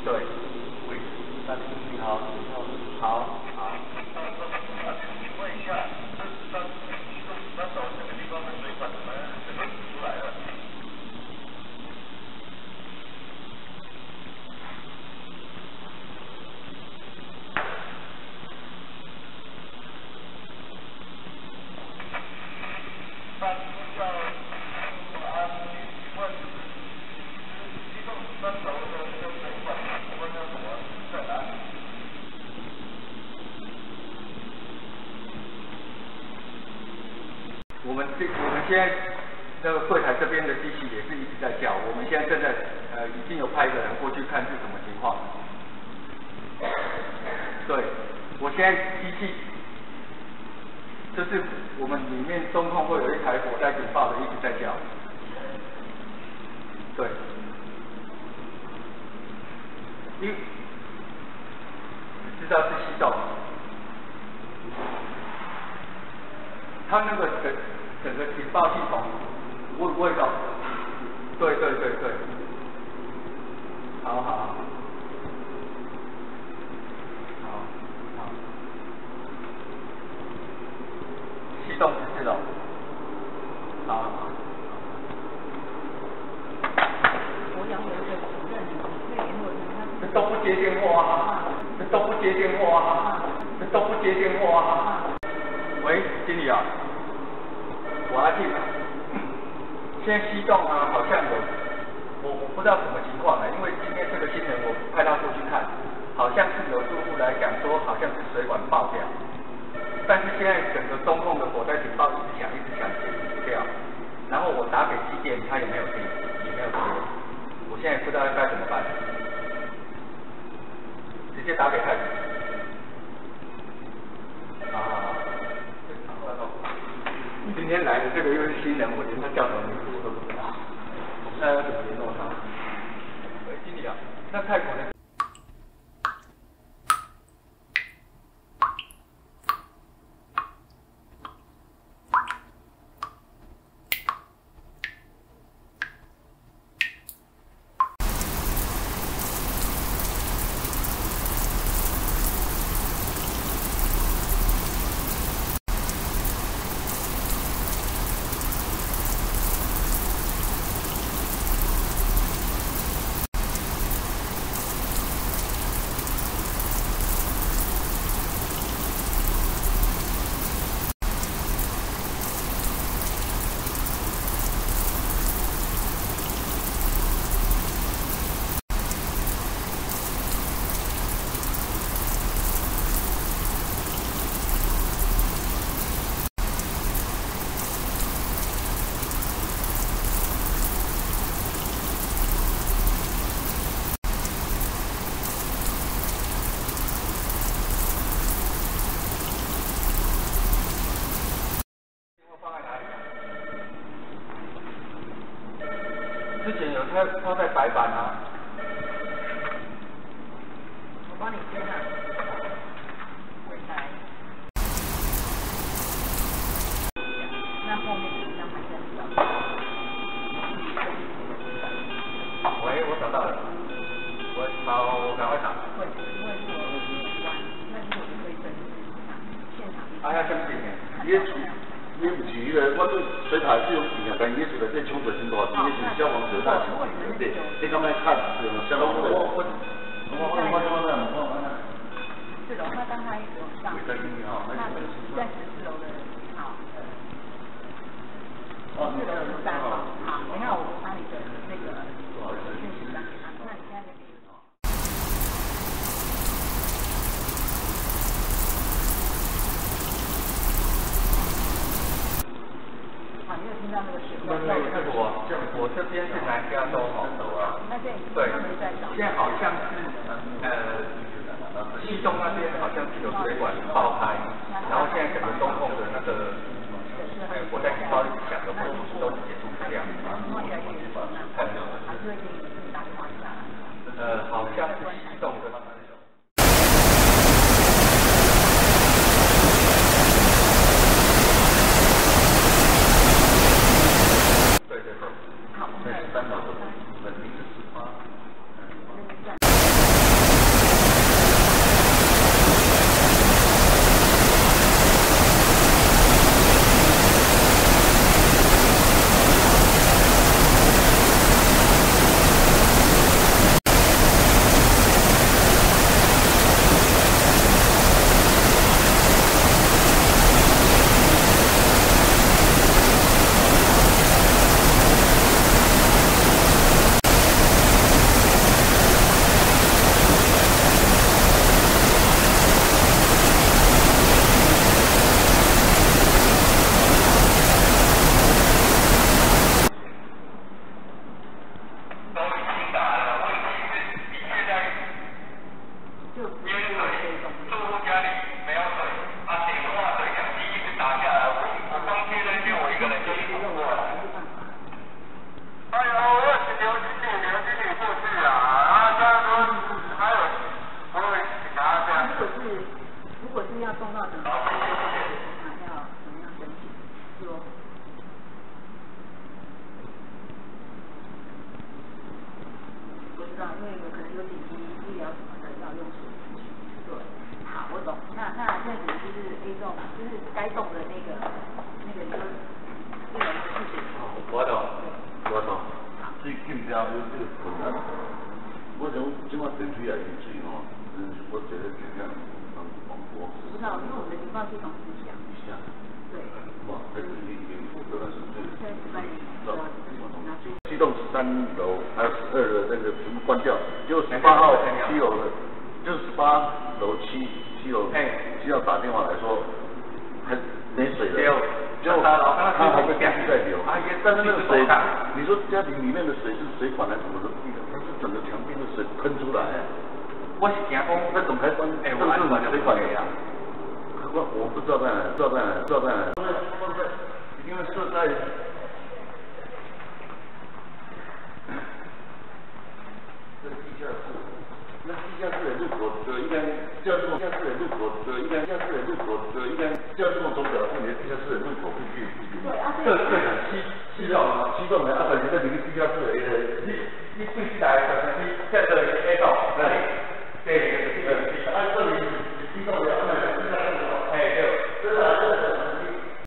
对，喂，那你好，好。请问一下，这走这个地方的水管怎么出来了？我们现在那个柜台这边的机器也是一直在叫，我们现在正在已经有派一个人过去看是什么情况。对，我现在机器就是我们里面中控会有一台火灾警报的一直在叫。对，因为知道是西洞，它那个整个警报系统味道，对，好，西洞14楼，好。我想有一个主任，可以联络他。都不接电话，都不接电话。喂，经理啊，我阿弟啊，现在西洞啊好像我不知道什么情况啊，因为今天这个新闻我派他过去看，好像是有住户来讲说好像是水管爆掉，但是现在整个中控的火灾警报一直响，解不掉，然后我打给机电，他也没有接，我现在不知道该怎么办，直接打给太平。今天来的这个又是新人，我连他叫什么名字我都不知道，我不知道要怎么联络他。喂，经理啊，那泰国的。之前有他在白板啊。我帮你接上。柜台。那后面一张还在找。喂，我找到了。我赶快打。对，因为是我关，那是我就可以跟现场。啊，要相信你。你唔似嘅，我都水台是用电啊，但係呢度即係沖水先多，呢啲消防水大情況，你咁樣看消防水。我4樓，他刚才往上，那在14楼的，好。4楼13号，好，等一下我把你的那个讯息转给他，那你现在就可以。你有听到那个水管？我这边是南加州哦。对，现在好像是西洞那边好像是有水管爆开，然后现在整个中控的那个火灾警报一直响的，都是解除这样。好像是西洞的。就是该动的那个你就一人事情。我懂。最近边有这个困难，我想即马电梯也淹水吼，我觉得尽量往过。不知道，因为我们的情报系统是响。对。哇，那是你负责的是最。现在是在机动13楼还有12的那个全部关掉，就18号7楼的，就是18楼7楼7号打电话来说还没水了，就他还在继续在流，但是那个水，你说家庭里面的水是水管还是什么的，它是整个墙壁的水喷出来。我是惊讲，那怎么还关？这是水管的呀？我不知道在哪，因为设在。